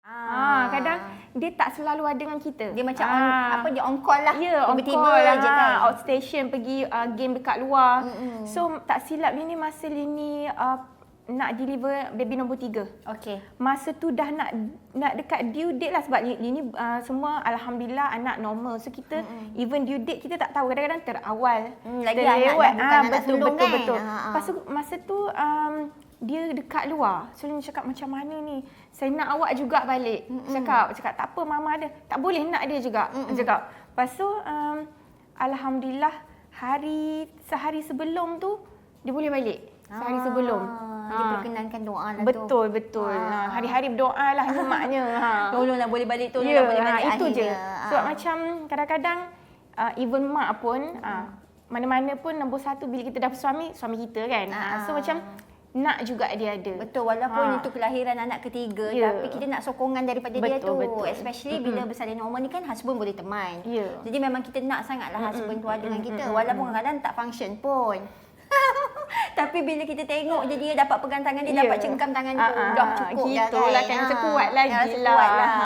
Kadang dia tak selalu ada dengan kita. Dia macam dia on call lah. Ya, on tiba-tiba call lah. je kan. Outstation pergi game dekat luar. So tak silap Lini masa Lini nak deliver baby nombor 3. Okey. Masa tu dah nak dekat due date lah sebab Lini semua alhamdulillah anak normal. So kita even due date kita tak tahu, kadang-kadang terawal. Lagi anak bukan anak sulung kan. Betul. Lepas tu masa tu dia dekat luar. So Lini cakap macam mana ni? Saya nak awak juga balik. Cakap tak apa mama ada. Tak boleh nak dia juga. Cakap. Lepas tu alhamdulillah sehari sebelum tu dia boleh balik. Sehari sebelum. Dia perkenankan doa lah tu. Betul. Hari-hari berdoa lah maknya. Tolonglah boleh balik, tolonglah boleh balik. Itu je. Sebab macam kadang-kadang even mak pun mana-mana pun nombor 1 bila kita dah bersuami, suami kita kan. So macam nak juga dia ada. Betul, walaupun itu kelahiran anak ketiga, tapi kita nak sokongan daripada dia tu. Betul. Especially bila bersalin normal ni kan husband boleh teman. Jadi memang kita nak sangatlah husband tu ada dengan kita. Walaupun kadang-kadang tak function pun. Tapi bila kita tengok je dia dapat pegang tangan dia, dapat cengkam tangan tu, dah cukup dah kan. Gitulah kan, rasa kuat lagi lah.